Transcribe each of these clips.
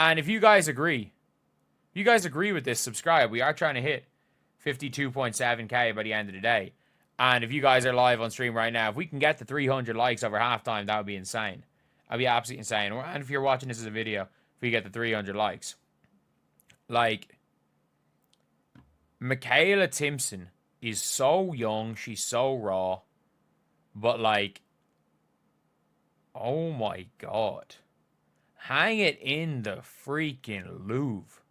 And if you guys agree, with this, subscribe. We are trying to hit 52.7k by the end of the day. And if you guys are live on stream right now, if we can get to 300 likes over halftime, that would be insane. That'd be absolutely insane. And if you're watching this as a video, if we get to 300 likes. Like, Makayla Timpson is so young. She's so raw. But, like, oh my God. Hang it in the freaking Louvre.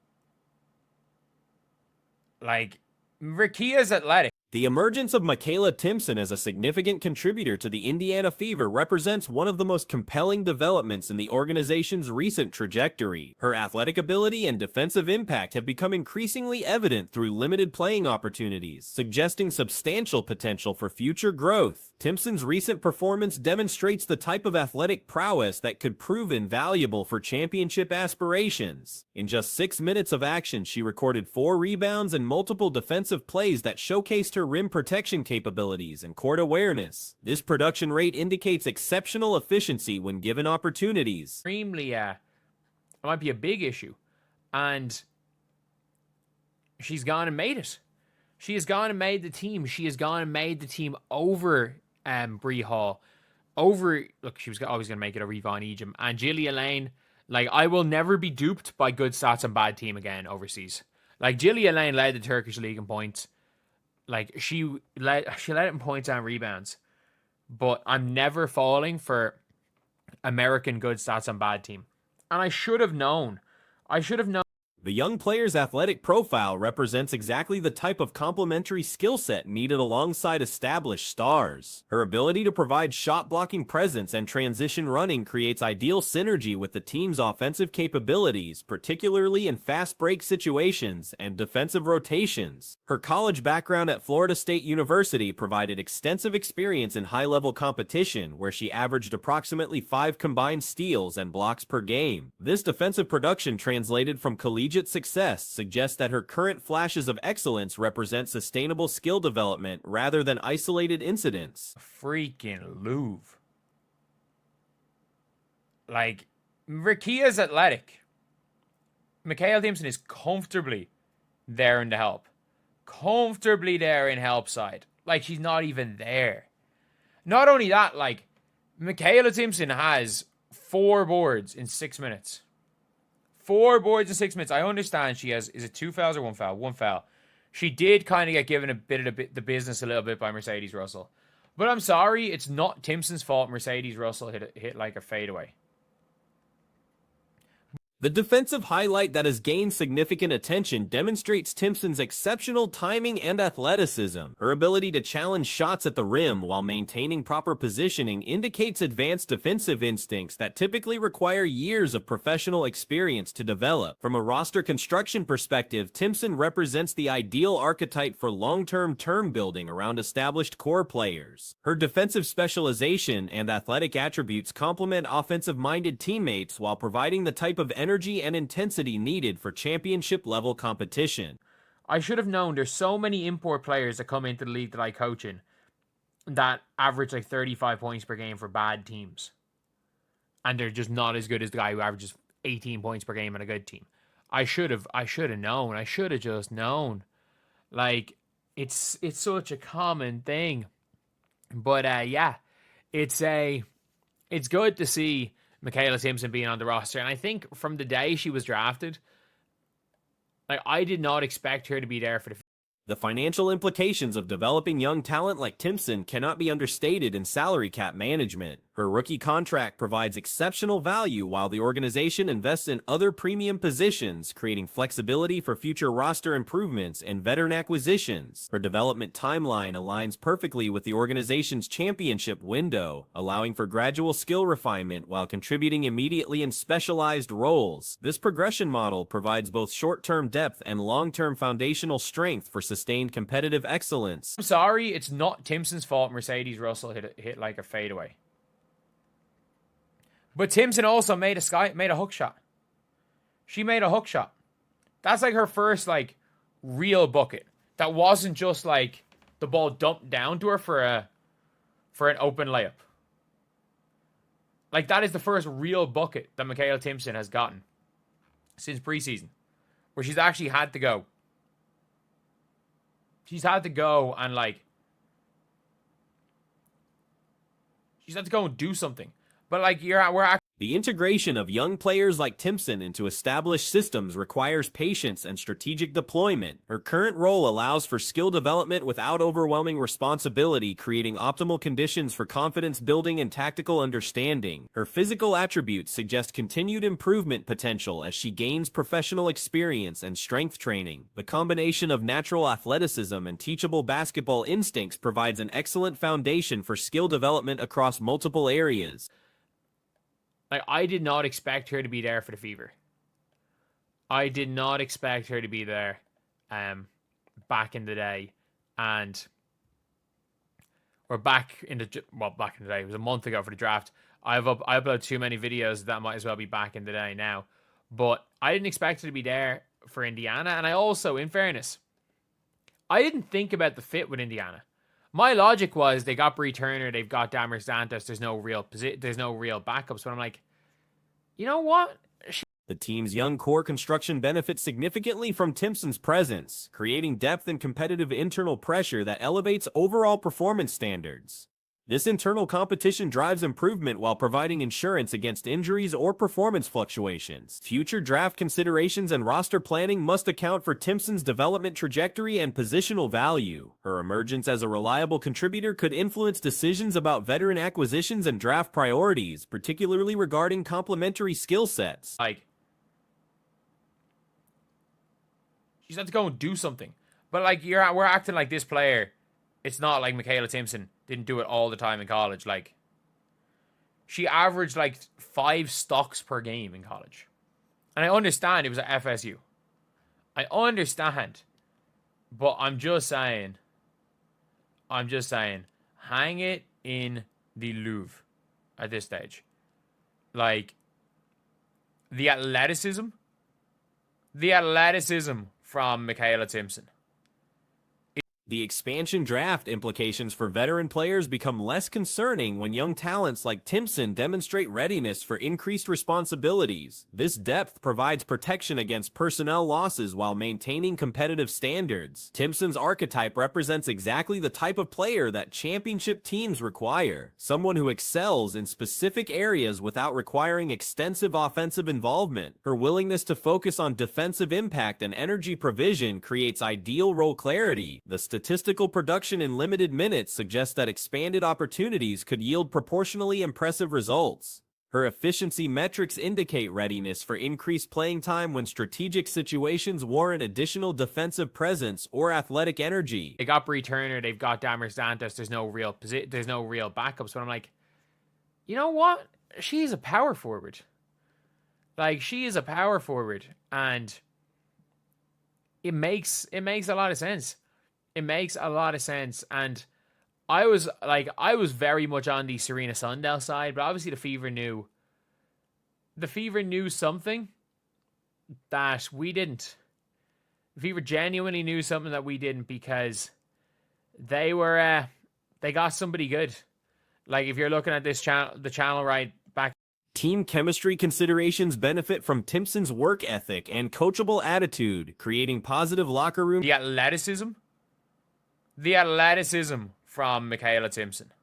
Like, Rakia's athletic. The emergence of Makayla Timpson as a significant contributor to the Indiana Fever represents one of the most compelling developments in the organization's recent trajectory. Her athletic ability and defensive impact have become increasingly evident through limited playing opportunities, suggesting substantial potential for future growth. Timpson's recent performance demonstrates the type of athletic prowess that could prove invaluable for championship aspirations. In just 6 minutes of action, she recorded 4 rebounds and multiple defensive plays that showcased her rim protection capabilities and court awareness. This production rate indicates exceptional efficiency when given opportunities. Extremely, it might be a big issue. And she's gone and made it. She has gone and made the team. She has gone and made the team over Bree Hall. Look, she was always going to make it over Yvonne Ejim. And Jillia Lane, like, I will never be duped by good stats and bad team again overseas. Like, Jillia Lane led the Turkish league in points. Like, she led it in points and rebounds. But I'm never falling for American good stats and bad team. And I should have known. The young player's athletic profile represents exactly the type of complementary skill set needed alongside established stars. Her ability to provide shot-blocking presence and transition running creates ideal synergy with the team's offensive capabilities, particularly in fast-break situations and defensive rotations. Her college background at Florida State University provided extensive experience in high-level competition, where she averaged approximately 5 combined steals and blocks per game. This defensive production translated from collegiate success suggests that her current flashes of excellence represent sustainable skill development rather than isolated incidents. Freaking Louvre. Like, Rakia's athletic. Makayla Timpson is comfortably there in the help. Comfortably there in help side. Like, she's not even there. Not only that, like, Makayla Timpson has 4 boards in 6 minutes. 4 boards in 6 minutes. I understand she has, is it 2 fouls or 1 foul? 1 foul. She did kind of get given a bit of the business a little bit by Mercedes Russell. But I'm sorry, it's not Timpson's fault Mercedes Russell hit like a fadeaway. The defensive highlight that has gained significant attention demonstrates Timpson's exceptional timing and athleticism. Her ability to challenge shots at the rim while maintaining proper positioning indicates advanced defensive instincts that typically require years of professional experience to develop. From a roster construction perspective, Timpson represents the ideal archetype for long-term term building around established core players. Her defensive specialization and athletic attributes complement offensive-minded teammates while providing the type of energy and intensity needed for championship-level competition. I should have known there's so many import players that come into the league that I coach in that average like 35 points per game for bad teams. And they're just not as good as the guy who averages 18 points per game on a good team. I should have known. I should have just known. Like, it's such a common thing. But yeah, it's good to see Makayla Timpson being on the roster. And I think from the day she was drafted, like, I did not expect her to be there for the... The financial implications of developing young talent like Timpson cannot be understated in salary cap management. Her rookie contract provides exceptional value while the organization invests in other premium positions, creating flexibility for future roster improvements and veteran acquisitions. Her development timeline aligns perfectly with the organization's championship window, allowing for gradual skill refinement while contributing immediately in specialized roles. This progression model provides both short-term depth and long-term foundational strength for sustained competitive excellence. I'm sorry, it's not Timpson's fault Mercedes Russell hit like a fadeaway. But Timpson also made a hook shot. She made a hook shot. That's like her first like real bucket. That wasn't just like the ball dumped down to her for an open layup. Like, that is the first real bucket that Makayla Timpson has gotten. since preseason, where she's actually had to go. She's had to go and like, she's had to go and do something. But like, we're actually. The integration of young players like Timpson into established systems requires patience and strategic deployment. Her current role allows for skill development without overwhelming responsibility, creating optimal conditions for confidence building and tactical understanding. Her physical attributes suggest continued improvement potential as she gains professional experience and strength training. The combination of natural athleticism and teachable basketball instincts provides an excellent foundation for skill development across multiple areas. Like, I did not expect her to be there for the Fever. I did not expect her to be there back in the day. Back in the day. It was a month ago for the draft. I uploaded too many videos that might as well be back in the day now. But I didn't expect her to be there for Indiana. And I also, in fairness, I didn't think about the fit with Indiana. My logic was they got Bree Turner, they've got Damaris Dantas, there's no real backups. But I'm like, you know what? The team's young core construction benefits significantly from Timpson's presence, creating depth and competitive internal pressure that elevates overall performance standards. This internal competition drives improvement while providing insurance against injuries or performance fluctuations. Future draft considerations and roster planning must account for Timpson's development trajectory and positional value. Her emergence as a reliable contributor could influence decisions about veteran acquisitions and draft priorities, particularly regarding complementary skill sets. Like, she's had to go and do something. But like, we're acting like this player, it's not like Makayla Timpson didn't do it all the time in college. Like, she averaged like 5 stocks per game in college. And I understand it was at FSU. I understand. But I'm just saying, hang it in the Louvre at this stage. Like, the athleticism from Makayla Timpson. The expansion draft implications for veteran players become less concerning when young talents like Timpson demonstrate readiness for increased responsibilities. This depth provides protection against personnel losses while maintaining competitive standards. Timpson's archetype represents exactly the type of player that championship teams require, someone who excels in specific areas without requiring extensive offensive involvement. Her willingness to focus on defensive impact and energy provision creates ideal role clarity. The statistical production in limited minutes suggests that expanded opportunities could yield proportionally impressive results. Her efficiency metrics indicate readiness for increased playing time when strategic situations warrant additional defensive presence or athletic energy. They got Bree Turner, they've got Damaris Dantas, there's no real backups. But I'm like, you know what? She's a power forward. Like, she is a power forward, and it makes a lot of sense. It makes a lot of sense. And I was very much on the Serena Sundell side, but obviously the Fever knew something that we didn't. The Fever genuinely knew something that we didn't, because they got somebody good. Like, if you're looking at this channel, the channel right back. Team chemistry considerations benefit from Timpson's work ethic and coachable attitude, creating positive locker room. The athleticism from Makayla Timpson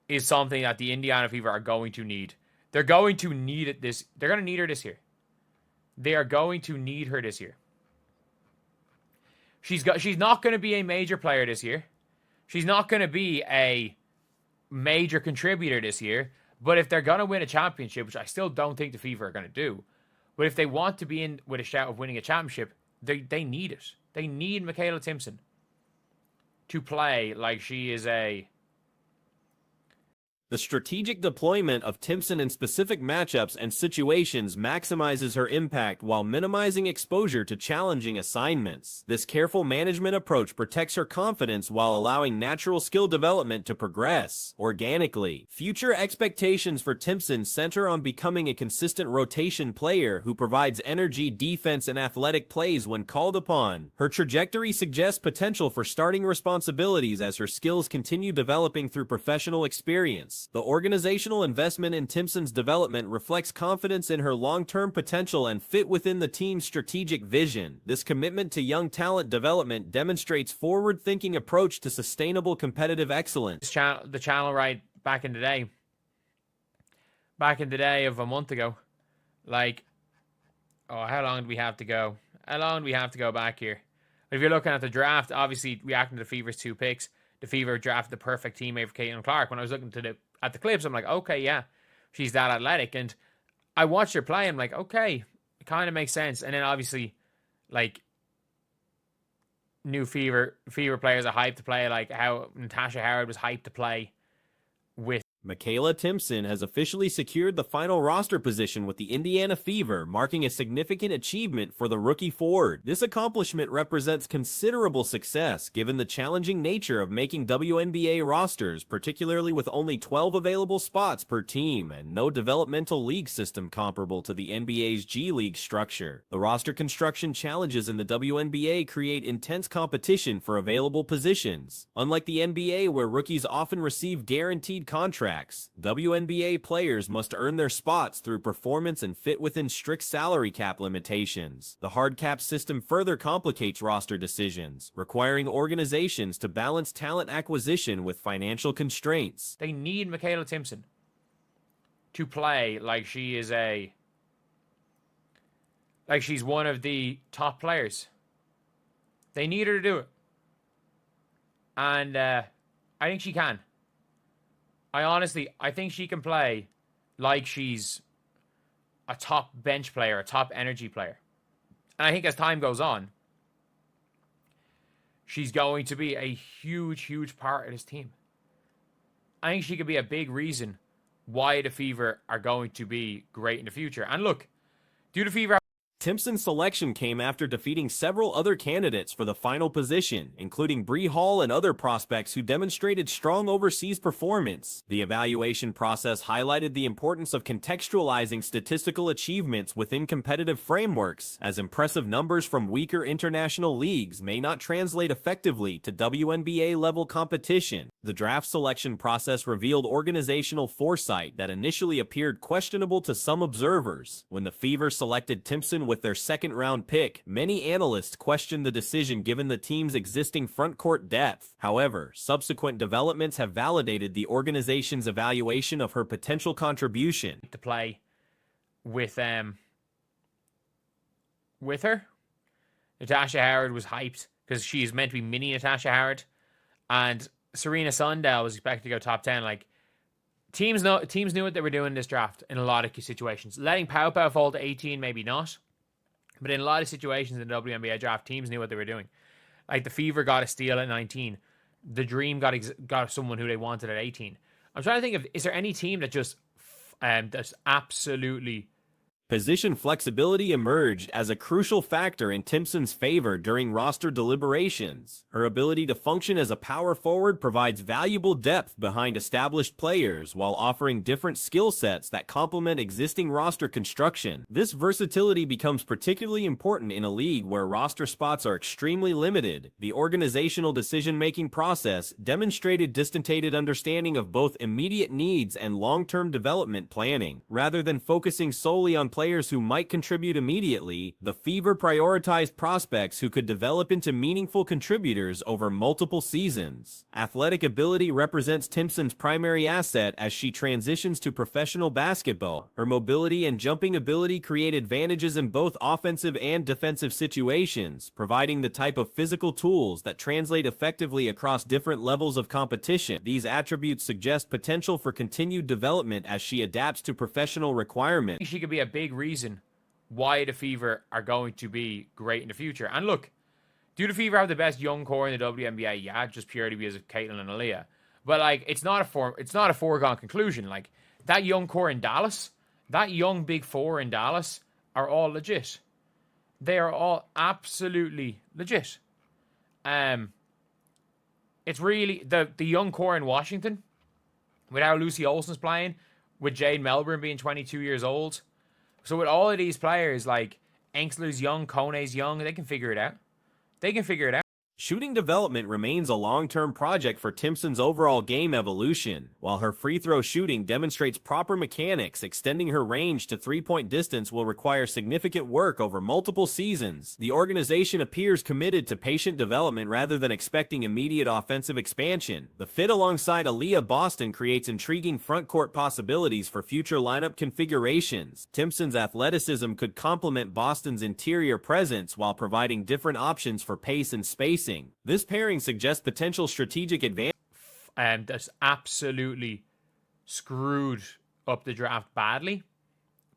is something that the Indiana Fever are going to need. They're going to need it they're going to need her this year. They are going to need her this year. She's not going to be a major player this year. She's not going to be a major contributor this year. But if they're going to win a championship, which I still don't think the Fever are going to do, but if they want to be in with a shout of winning a championship, they need it. They need Makayla Timpson to play like she is a... The strategic deployment of Timpson in specific matchups and situations maximizes her impact while minimizing exposure to challenging assignments. This careful management approach protects her confidence while allowing natural skill development to progress organically. Future expectations for Timpson center on becoming a consistent rotation player who provides energy, defense, and athletic plays when called upon. Her trajectory suggests potential for starting responsibilities as her skills continue developing through professional experience. performance. The organizational investment in Timpson's development reflects confidence in her long-term potential and fit within the team's strategic vision. This commitment to young talent development demonstrates forward-thinking approach to sustainable competitive excellence. The channel right back in the day of a month ago, like, oh, how long do we have to go? How long do we have to go back here? If you're looking at the draft, obviously reacting to the Fever's 2 picks, the Fever drafted the perfect teammate for Caitlin Clark. When I was looking at the clips, I'm like, okay, yeah, she's that athletic. And I watched her play. I'm like, okay, it kind of makes sense. And then obviously, like, new Fever players are hyped to play, like how Natasha Howard was hyped to play with. Makayla Timpson has officially secured the final roster position with the Indiana Fever, marking a significant achievement for the rookie forward. This accomplishment represents considerable success, given the challenging nature of making WNBA rosters, particularly with only 12 available spots per team and no developmental league system comparable to the NBA's G League structure. The roster construction challenges in the WNBA create intense competition for available positions. Unlike the NBA, where rookies often receive guaranteed contracts, WNBA players must earn their spots through performance and fit within strict salary cap limitations. The hard cap system further complicates roster decisions, requiring organizations to balance talent acquisition with financial constraints. They need Makayla Timpson to play like she's one of the top players. They need her to do it. And I think she can. I think she can play like she's a top bench player, a top energy player. And I think as time goes on, she's going to be a huge, huge part of this team. I think she could be a big reason why the Fever are going to be great in the future. And look, do the Fever... Timpson's selection came after defeating several other candidates for the final position, including Bree Hall and other prospects who demonstrated strong overseas performance. The evaluation process highlighted the importance of contextualizing statistical achievements within competitive frameworks, as impressive numbers from weaker international leagues may not translate effectively to WNBA-level competition. The draft selection process revealed organizational foresight that initially appeared questionable to some observers. When the Fever selected Timpson with their second-round pick, many analysts questioned the decision given the team's existing front-court depth. However, subsequent developments have validated the organization's evaluation of her potential contribution. To play with her. Natasha Howard was hyped because she's meant to be mini Natasha Howard, and Serena Sundell was expected to go top 10. Like, teams knew what they were doing in this draft in a lot of situations. Letting Pau Pau fall to 18, maybe not. But in a lot of situations in the WNBA draft, teams knew what they were doing. Like, the Fever got a steal at 19. The Dream got someone who they wanted at 18. I'm trying to think of, is there any team that just that's absolutely... Position flexibility emerged as a crucial factor in Timpson's favor during roster deliberations. Her ability to function as a power forward provides valuable depth behind established players while offering different skill sets that complement existing roster construction. This versatility becomes particularly important in a league where roster spots are extremely limited. The organizational decision-making process demonstrated distinctive understanding of both immediate needs and long-term development planning. Rather than focusing solely on players who might contribute immediately, the Fever prioritized prospects who could develop into meaningful contributors over multiple seasons. Athletic ability represents Timpson's primary asset as she transitions to professional basketball. Her mobility and jumping ability create advantages in both offensive and defensive situations, providing the type of physical tools that translate effectively across different levels of competition. These attributes suggest potential for continued development as she adapts to professional requirements. She could be a big reason why the Fever are going to be great in the future. And look, do the Fever have the best young core in the WNBA? Yeah, just purely because of Caitlin and Aaliyah. But like, it's not a foregone conclusion. Like, that young core in Dallas, that young big four in Dallas are all legit. They are all absolutely legit. It's really the young core in Washington, with how Lucy Olsen's playing, with Jade Melbourne being 22 years old. So with all of these players, like, Enxler's young, Kone's young, they can figure it out. They can figure it out. Shooting development remains a long-term project for Timpson's overall game evolution. While her free throw shooting demonstrates proper mechanics, extending her range to three-point distance will require significant work over multiple seasons. The organization appears committed to patient development rather than expecting immediate offensive expansion. The fit alongside Aaliyah Boston creates intriguing frontcourt possibilities for future lineup configurations. Timpson's athleticism could complement Boston's interior presence while providing different options for pace and spacing. This pairing suggests potential strategic advantage. That's absolutely screwed up the draft badly.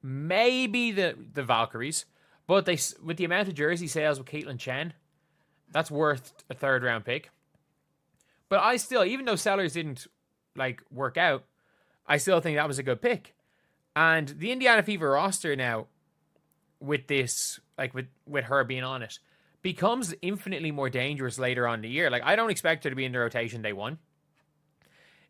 Maybe the Valkyries, but they, with the amount of jersey sales with Caitlin Chen, that's worth a third-round pick. But I still, even though Sellers didn't work out, I still think that was a good pick. And the Indiana Fever roster now, with this, with her being on it, becomes infinitely more dangerous later on in the year. I don't expect her to be in the rotation day one.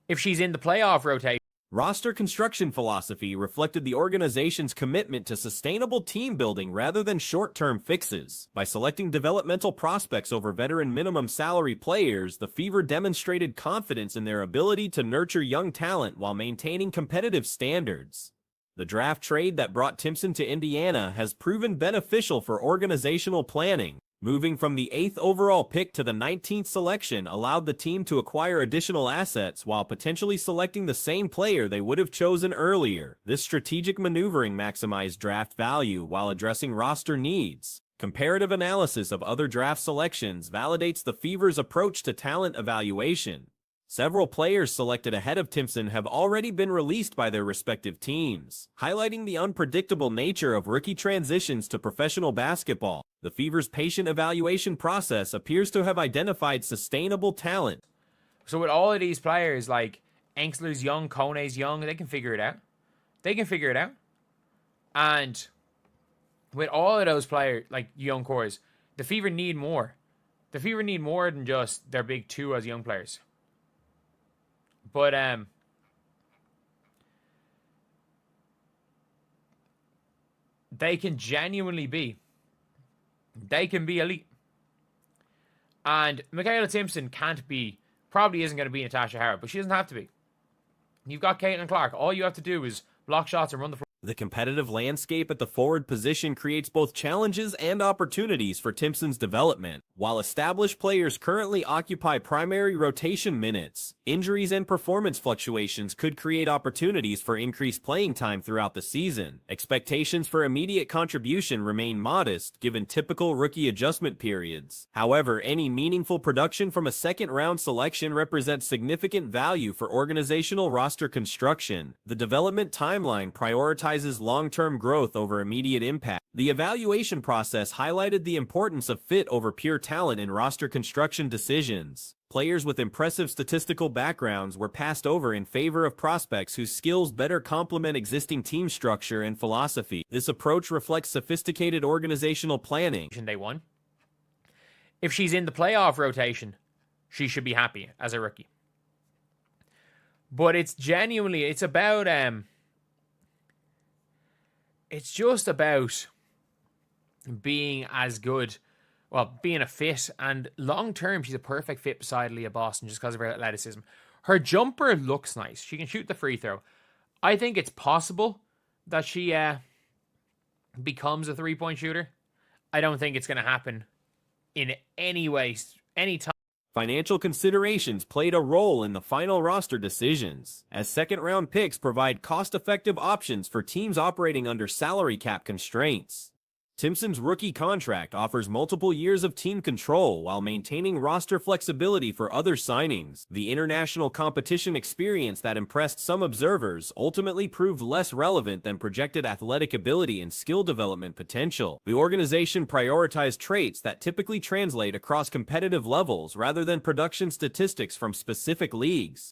If she's in the playoff rotation. Roster construction philosophy reflected the organization's commitment to sustainable team building rather than short-term fixes. By selecting developmental prospects over veteran minimum salary players, the Fever demonstrated confidence in their ability to nurture young talent while maintaining competitive standards. The draft trade that brought Timpson to Indiana has proven beneficial for organizational planning. Moving from the 8th overall pick to the 19th selection allowed the team to acquire additional assets while potentially selecting the same player they would have chosen earlier. This strategic maneuvering maximized draft value while addressing roster needs. Comparative analysis of other draft selections validates the Fever's approach to talent evaluation. Several players selected ahead of Timpson have already been released by their respective teams, highlighting the unpredictable nature of rookie transitions to professional basketball. The Fever's patient evaluation process appears to have identified sustainable talent. So with all of these players, Engsler's young, Kone's young, they can figure it out. And with all of those players, young cores, the Fever need more. The Fever need more than just their big two as young players. But they can genuinely be. They can be elite. And Makayla Timpson probably isn't going to be Natasha Howard, but she doesn't have to be. You've got Caitlin Clark. All you have to do is block shots and run the floor. The competitive landscape at the forward position creates both challenges and opportunities for Timpson's development. While established players currently occupy primary rotation minutes, injuries and performance fluctuations could create opportunities for increased playing time throughout the season. Expectations for immediate contribution remain modest, given typical rookie adjustment periods. However, any meaningful production from a second-round selection represents significant value for organizational roster construction. The development timeline prioritizes long-term growth over immediate impact. The evaluation process highlighted the importance of fit over pure talent in roster construction decisions. Players with impressive statistical backgrounds were passed over in favor of prospects whose skills better complement existing team structure and philosophy. This approach reflects sophisticated organizational planning. Day one. If she's in the playoff rotation, she should be happy as a rookie. But it's about it's just about being as good, being a fit, and long-term, she's a perfect fit beside Leah Boston just because of her athleticism. Her jumper looks nice. She can shoot the free throw. I think it's possible that she becomes a three-point shooter. I don't think it's going to happen in any way, any time. Financial considerations played a role in the final roster decisions, as second-round picks provide cost-effective options for teams operating under salary cap constraints. Timpson's rookie contract offers multiple years of team control while maintaining roster flexibility for other signings. The international competition experience that impressed some observers ultimately proved less relevant than projected athletic ability and skill development potential. The organization prioritized traits that typically translate across competitive levels rather than production statistics from specific leagues.